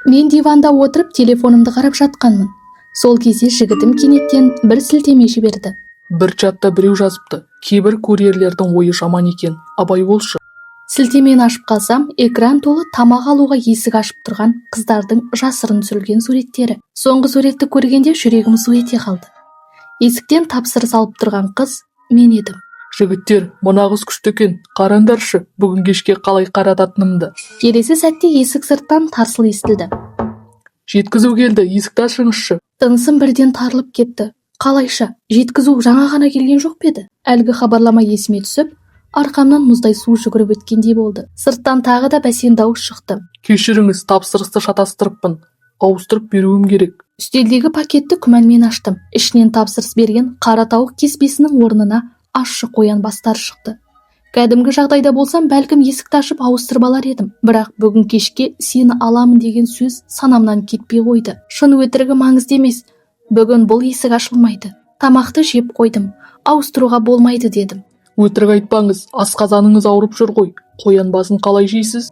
Мен диванда отырып телефонымды қарап жатқанмын. Сол кезде жігітім кенеттен бір сілтеме жіберді. Бір чатта біреу жазыпты. Кейбір курьерлердің ойы жаман екен. Абай болшы. Сілтемені ашып қалсам, экран толы тамақ алуға есік ашып тұрған қыздардың жасырын түсірілген суреттері. Соңғы суретті көргенде жүрегім су ете қалды. Есіктен тапсырыс алып тұрған қыз мен едім. Жігіттер, мына қыз күшті екен. Қарандаршы, бүгін кешке қалай қарататынымды. Келесі сәтте есік сырттан тарсыл естілді. Жеткізу келді, есікті ашыңызшы. Тынысым бірден тарылып кетті. Қалайша, жеткізу жаңа ғана келген жоқ па еді? Әлгі хабарлама есіме түсіп, арқамнан мұздай су жүгіріп өткендей болды. Сырттан тағы да бәсең дауыс шықты. Кешіріңіз, тапсырысты шатастырыппын. Ауыстырып беруім керек. Үстелдегі пакетті күмәнмен аштым. Ішінен тапсырыс берген қара тауық кеспесінің орнына ащы қоян бастары шықты. Кәдімгі жағдайда болсам, бәлкім есікті ашып ауыстырып алар едім. Бірақ бүгін кешке сені аламын деген сөз санамнан кетпей қойды. Шын өтірігі маңызды емес. Бүгін бұл есік ашылмайды. Тамақты жеп қойдым. Ауыстыруға болмайды дедім. Өтірік айтпаңыз, асқазаныңыз ауырып жүр ғой. Қоян басын қалай жейсіз?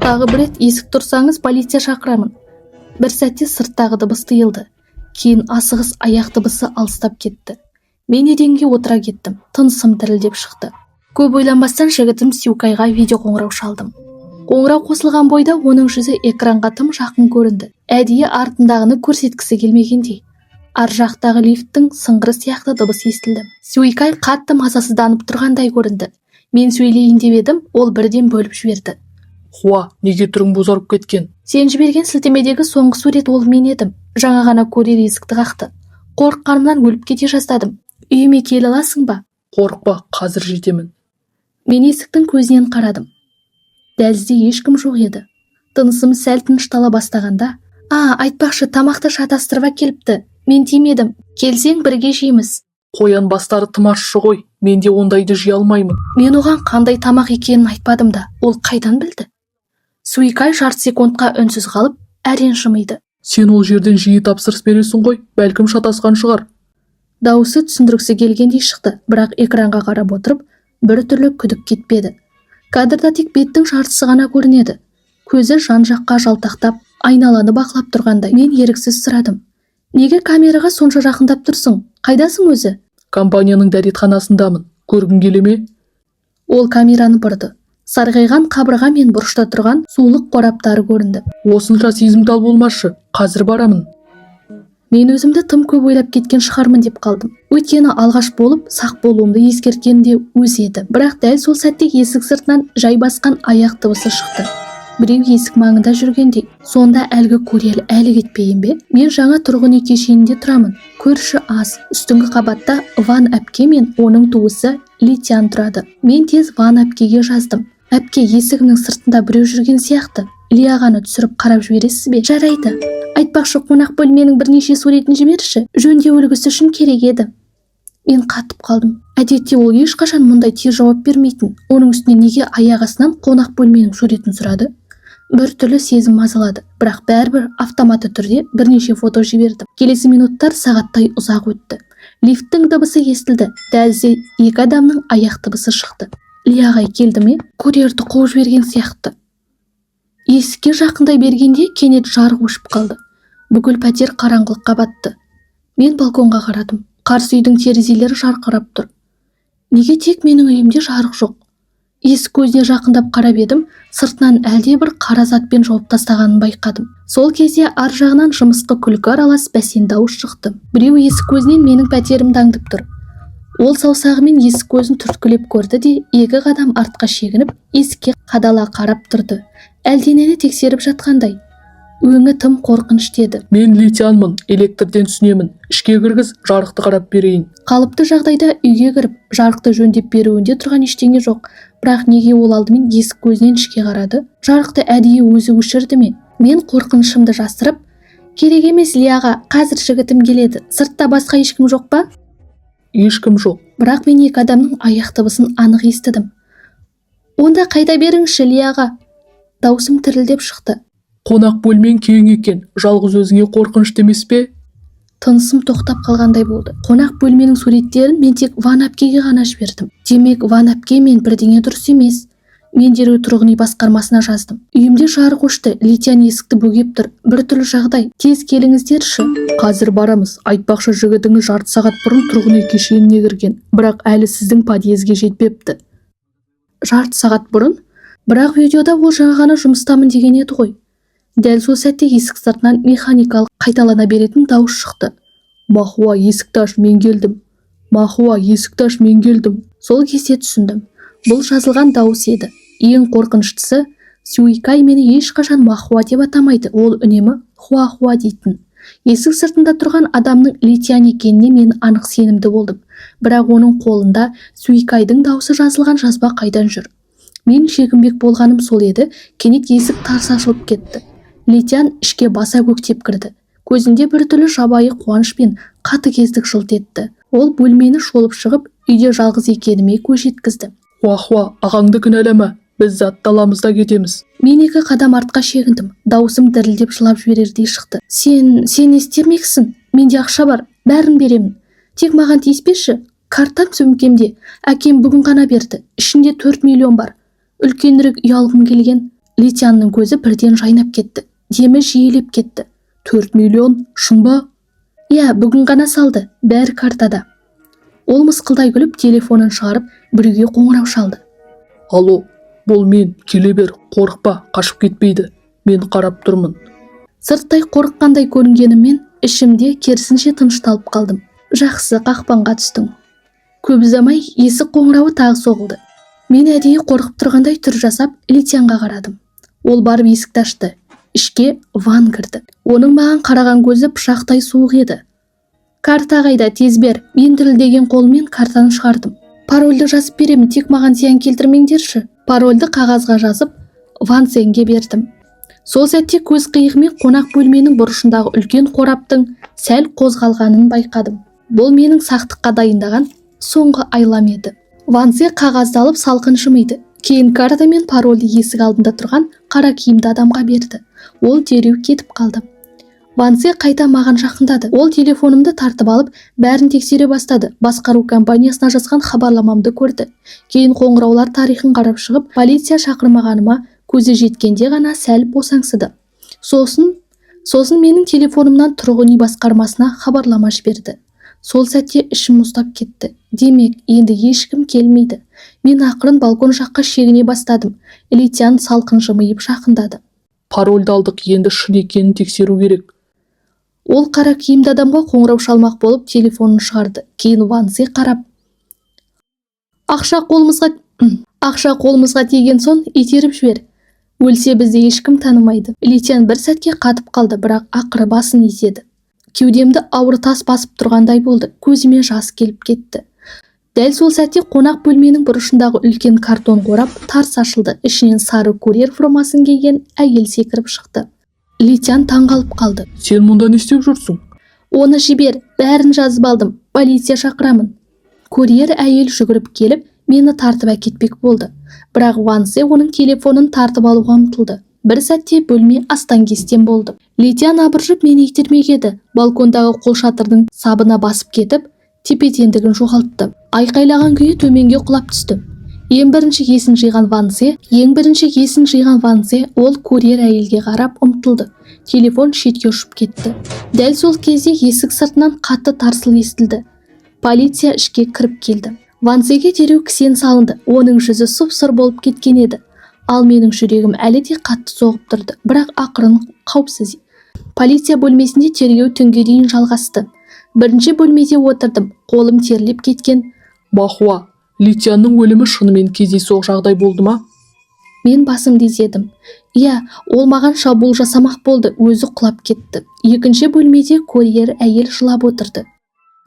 Тағы бір рет есік тұрсаңыз, полиция шақырамын. Бір сәтте сырттағы дыбыс тыйылды. Кейін асығыс аяқ дыбысы алыстап кетті. Мен еденге отыра кеттім. Тынысым дірілдеп шықты. Көп ойланбастан жігітім Сюкайға видео қоңырау шалдым. Қоңырау қосылған бойда оның жүзі экранға тым жақын көрінді. Әдейі артындағыны көрсеткісі келмегендей. Ар жақтағы лифттің сыңғыры сияқты дыбыс естілді. Сюкай қатты мазасызданып тұрғандай көрінді. Мен сөйлейін деп едім, ол бірден бөліп жіберді. Хуа, неге түрің бозарып кеткен? Сен жіберген сілтемедегі соңғы сурет ол мен едім. Жаңа ғана көрер есікті қақты. Қорыққанымнан өліп кете жаздадым. Үйіме келе аласың ба? Қорықпа, қазір жетемін. Мен есіктің көзінен қарадым. Дәлізде ешкім жоқ еді. Тынысым сәл тыныштала бастағанда, айтпақшы, тамақты шатастырып әкеліпті. Мен тимедім. Келсең бірге жейміз. Қоян бастары тым ащы ғой. Мен де ондайды жей алмаймын. Мен оған қандай тамақ екенін айтпадым да, ол қайдан білді? Сюкай жарты секундқа үнсіз қалып, әрең жымиды. Сен ол жерден жиі тапсырыс бересің ғой, бәлкім шатасқан шығар. Дауысы түсіндіргісі келгендей шықты, бірақ экранға қарап отырып, бір түрлі күдік кетпеді. Кадрда тек беттің жартысы ғана көрінеді. Көзі жан-жаққа жалтақтап, айналаны бақылап тұрғандай. Мен еріксіз сұрадым. Неге камераға сонша жақындап тұрсың? Қайдасың өзі? Компанияның дәретханасындамын. Көргің келе ме? Ол камераны бұрды. Сарғайған қабырға мен бұрышта тұрған сулық қораптары көрінді. Осынша сезімтал болмашы, қазір барамын. Мен өзімді тым көп ойлап кеткен шығармын деп қалдым. Өйткені алғаш болып сақ болуымды ескерткені де өзі еді. Бірақ дәл сол сәтте есік сыртынан жай басқан аяқ дыбысы шықты. Біреу есік маңында жүргендей. Сонда әлгі курьер әлі кетпейін бе? Мен жаңа тұрғын үй кешенінде тұрамын. Көрші аз. Үстіңгі қабатта Ван әпке мен оның туысы Литян тұрады. Мен тез Ван әпкеге жаздым. Әпке, есігінің сыртында біреу жүрген сияқты. Лиағаны түсіріп қарап жібересіз бе? Жарайды. Айтпақшы, қонақ бөлменің бірнеше суретін жіберші. Жөндеу үлгісі үшін керек еді. Мен қатып қалдым. Әдетте ол ешқашан мұндай тез жауап бермейтін. Оның үстіне неге аяқ астынан қонақ бөлменің суретін сұрады? Бір түрлі сезім мазалады, бірақ бәрібір автоматты түрде бірнеше фото жібердім. Келесі минуттар сағаттай ұзақ өтті. Лифттің дыбысы естілді. Дәлізде екі адамның аяқ дыбысы шықты. Лиағай келді ме? Курьерді қуып жіберген сияқты. Есікке жақындай бергенде кенет жарық өшіп қалды. Бүкіл пәтер қараңғылыққа батты. Мен балконға қарадым. Қарсы үйдің терезелері жарқырап тұр. Неге тек менің үйімде жарық жоқ? Есік көзіне жақындап қарап едім, сыртынан әлде бір қара затпен жауып тастағанын байқадым. Сол кезде ар жағынан жымысқы күлкі аралас бәсең дауыс шықты. Біреу есік көзінен менің пәтерімді аңдып тұр. Ол саусағымен есік көзін түрткілеп көрді де, екі қадам артқа шегініп, есікке қадала қарап тұрды. Әлденені тексеріп жатқандай. Өңі тым қорқынышты еді. Мен Литянмын, электрден түсінемін. Ішке кіргіз, жарықты қарап берейін. Қалыпты жағдайда үйге кіріп, жарықты жөндеп беруінде тұрған ештеңе жоқ. Бірақ неге ол алдымен есік көзінен ішке қарады? Жарықты әдейі өзі өшірді ме? Мен қорқынышымды жасырып, керек емес Лиаға, қазір жігітім келеді. Сыртта басқа ешкім жоқ па? Ешкім жоқ. Бірақ мен екі адамның аяқ дыбысын анық естідім. Онда қайта беріңізші Лиаға. Даусым тірілдеп шықты. Қонақ бөлмен кең екен, жалғыз өзіңе қорқынышты емес пе? Тынысым тоқтап қалғандай болды. Қонақ бөлменің суреттерін мен тек Ван әпкеге ғана жібердім. Демек, Ван әпке мен бірдеңе дұрыс емес. Мен дереу тұрғын үй басқармасына жаздым. Үйімде жарық өшті, Литян есікті бөгеп тұр. Біртүрлі жағдай. Тез келіңіздерші. Қазір барамыз. Айтпақшы жігітіңіз жарты сағат бұрын тұрғын үй кешеніне кірген, бірақ әлі сіздің подъезге жетпепті. Жарты сағат бұрын? Бірақ видеода ол жаңа ғана жұмыстамын деген еді ғой. Дәл сол сәтте есік сыртынан механикалық қайталана беретін дауыс шықты. Махуа, есікті аш, мен келдім. Махуа, есікті аш, мен келдім. Сол кезде түсіндім. Бұл жазылған дауыс еді. Ең қорқыныштысы, Сюйкай мені ешқашан Махуа деп атамайды, ол үнемі Хуа-Хуа дейтін. Есік сыртында тұрған адамның Литян екеніне мен анық сенімді болдым. Бірақ оның қолында Сюйкайдың дауысы жазылған жазба қайдан жүр? Мен шегінбек болғаным сол еді, кенет есік тарс ашылып кетті. Литян ішке баса көктеп кірді. Көзінде біртүрлі жабайы қуаныш пен қатыгездік жылт етті. Ол бөлмені шолып шығып, үйде жалғыз екеніме көз жеткізді. Хуа-Хуа, ағаңды кінәлама, біз затталамызда кетеміз. Мен 2 қадам артқа шегіндім. Даусым дірілдеп жылап жіберердей шықты. Сен не істемексің? Менде ақша бар, бәрін беремін. Тек маған тиіспеші. Картам сөмкемде. Әкем бүгін ғана берді. Ішінде 4 миллион бар. Үлкенірек үй алғым келген. Литянның көзі бірден жайнап кетті. Демі жиілеп кетті. 4 миллион, шын ба? Иә, бүгін ғана салды. Бәрі картада. Ол мысқылдай күліп телефонын шығарып, біреуге қоңырау шалды. Алло, бұл мен, келе бер, қорықпа, қашып кетпейді. Мен қарап тұрмын. Сырттай қорыққандай көрінгеніммен, ішімде керісінше тынышталып қалдым. Жақсы, қақпанға түстің. Көп ұзамай есік қоңырауы тағы соғылды. Мен әдейі қорқып тұрғандай түр жасап, Литянға қарадым. Ол барып есікті ашты. Ішке Ван кірді. Оның маған қараған көзі пышақтай суық еді. Карта қайда, тез бер. Мен дірілдеген қолмен картаны шығардым. Парольді жазып беремін, тек маған зиян келтірмеңдерші. Парольді қағазға жазып, Ван Сенге бердім. Сол сәтте көз қиығымен қонақ бөлменің бұрышындағы үлкен қораптың сәл қозғалғанын байқадым. Бұл менің сақтыққа дайындаған соңғы айлам еді. Ван Сен қағазды алып салқын жымиды. Кейін карта мен парольді есік алдында тұрған қара киімді адамға берді. Ол дереу кетіп қалды. Ван Сен қайта маған жақындады. Ол телефонымды тартып алып, бәрін тексере бастады. Басқару компаниясына жазған хабарламамды көрді. Кейін қоңыраулар тарихын қарап шығып, полиция шақырмағаныма көзі жеткенде ғана сәл босаңсыды. Сосын менің телефонымнан тұрғын үй басқармасына хабарлама жіберді. Сол сәтте ішім мұздап кетті. Демек, енді ешкім келмейді. Мен ақырын балкон жаққа шегіне бастадым. Литян салқын жымиып жақындады. Парольді алдық, енді шын екенін тексеру керек. Ол қара киімді адамға қоңырау шалмақ болып телефонын шығарды. Кейін Ван Сен қарап, ақша қолымызға тиген соң итеріп жібер. Өлсе бізді ешкім танымайды. Литян бір сәтке қатып қалды, бірақ ақыры басын изеді. Кеудемді ауыр тас басып тұрғандай болды. Көзіме жас келіп кетті. Дәл сол сәтте қонақ бөлменің бұрышындағы үлкен картон қорап тарс ашылды. Ішінен сары курьер формасын киген әйел секіріп шықты. Литян таңғалып қалды. Сен мұнда не істеп жүрсің? Оны жібер, бәрін жазып алдым. Полиция шақырамын. Курьер әйел жүгіріп келіп, мені тартып әкетпек болды. Бірақ Ван Сен оның телефонын тартып алуға ұмтылды. Бір сәтте бөлме астан-кестен болды. Литян абыржып мені итермек еді. Балкондағы қолшатырдың сабына басып кетіп, тепе-тендігін жоғалтты. Айқайлаған күйі төменге құлап түсті. Ең бірінші есін жиған Ван Сен, ол курьер әйелге қарап ұмтылды. Телефон шетке ұшып кетті. Дәл сол кезде есік сыртынан қатты тарсыл естілді. Полиция ішке кіріп келді. Ван Сенге дереу кісен салынды. Оның жүзі сұп-сұр болып кеткен еді. Ал менің жүрегім әлі де қатты соғып тұрды, бірақ ақырын қауіпсіз. Полиция бөлмесінде тергеу түнге дейін жалғасты. Бірінші бөлмеде отырдым, қолым терлеп кеткен. Махуа, Литянның өлімі шынымен кездейсоқ жағдай болды ма? Мен басымды изедім. Иә, ол маған шабуыл жасамақ болды, өзі құлап кетті. Екінші бөлмеде курьер әйел жылап отырды.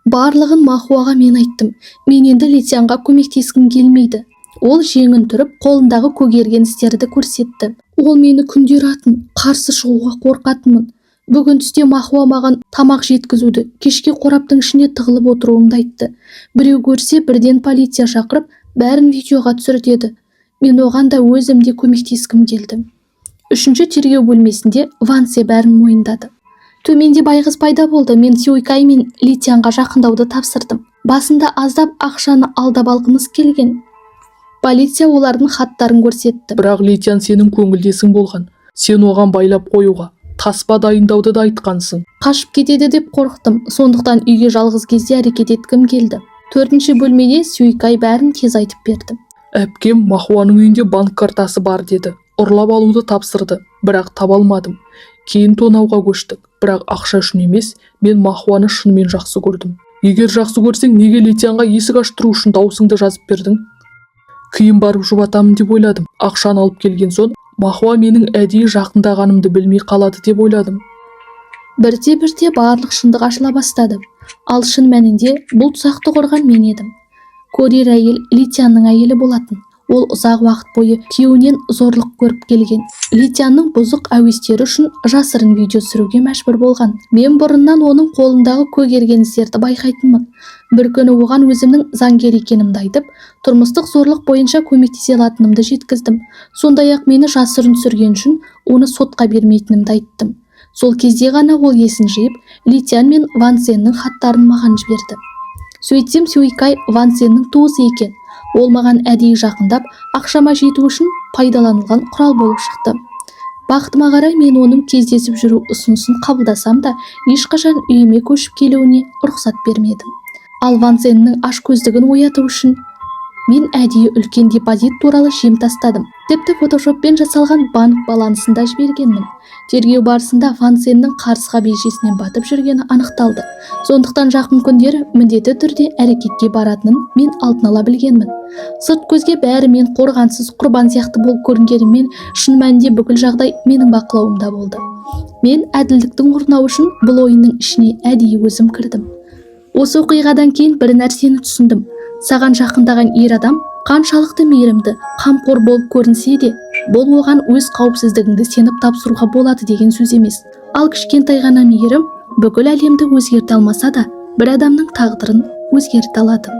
Барлығын Махуаға мен айттым. Мен енді Литянға көмектескім келмейді. Ол жеңін тұрып, қолындағы көгерген істерді көрсетті. Ол мені күндер атын, қарсы шығуға қорқатынмын. Бүгін түсте Махуа маған тамақ жеткізуді, кешке қораптың ішіне тығылып отыруымды айтты. Біреу көрсе бірден полиция шақырып, бәрін видеоға түсіреді. Мен оған да өзімде көмектескім келді. Үшінші тергеу бөлмесінде Ван Сен бәрін мойындады. Төменде байғыз пайда болды. Мен Сюйкай мен Литянға жақындауды тапсырдым. Басында аздап ақшаны алдап алғымыз келген. Полиция олардың хаттарын көрсетті. Бірақ Литян сенің көңілдесің болған. Сен оған байлап қоюға, таспа дайындауды да айтқансың. Қашып кетеді деп қорықтым. Сондықтан үйге жалғыз кезде әрекет еткім келді. 4-ші бөлмеде Сюйкай бәрін тез айтып берді. Әпкем Махуаның үйінде банк картасы бар деді. Ұрлап алуды тапсырды, бірақ таба алмадым. Кейін тонауға көштік, бірақ ақша үшін емес, мен Махуаны шынымен жақсы көрдім. Егер жақсы көрсең, неге Литянға есік аштыру үшін дауысыңды жазып бердің? Кейін барып жұбатамын деп ойладым. Ақшаны алып келген соң, Махуа менің әдейі жақындағанымды білмей қалады деп ойладым. Бірте-бірте барлық шындық ашыла бастады. Ал шын мәнінде бұл тұсақты құрған мен едім. Корер әйел Литянның әйелі болатын. Ол ұзақ уақыт бойы күйеуінен зорлық көріп келген. Литянның бұзық әуестері үшін жасырын видео түсіруге мәжбүр болған. Мен бұрыннан оның қолындағы көгерген іздерді байқайтынмын. Бір күні оған өзімнің заңгер екенімді айтып, тұрмыстық зорлық бойынша көмектесе алатынымды жеткіздім. Сондай-ақ мені жасырын түсірген үшін оны сотқа бермейтінімді айттым. Сол кезде ғана ол есін жиып, Литян мен Ван Сеннің хаттарын маған жіберді. Сөйтсем Сюйкай Ван Сеннің туысы екен. Ол маған әдейі жақындап, ақшама жету үшін пайдаланылған құрал болып шықты. Бақытыма қарай мен оның кездесіп жүру ұсынысын қабылдасам да, ешқашан үйіме көшіп келуіне рұқсат бермедім. Ал Ван Сеннің ашкөздігін ояту үшін мен әдейі үлкен депозит туралы жем тастадым. Тіпті фотошоппен жасалған банк балансында жібергенмін. Тергеу барысында Ван Сеннің қарызға белшесінен батып жүргені анықталды. Сондықтан жақын күндері міндетті түрде әрекетке баратынын мен алдын ала білгенмін. Сырт көзге бәрі мен қорғансыз құрбан сияқты болып көрінгеніммен, шын мәнінде бүкіл жағдай менің бақылауымда болды. Мен әділдіктің орнауы үшін бұл ойынның ішіне әдейі өзім кірдім. Осы оқиғадан кейін бір нәрсені түсіндім. Саған жақындаған ер адам қаншалықты мейірімді, қамқор болып көрінсе де, бұл оған өз қауіпсіздігіңді сеніп тапсыруға болады деген сөз емес. Ал кішкентай ғана мейірім бүкіл әлемді өзгерте алмаса да, бір адамның тағдырын өзгерте алады.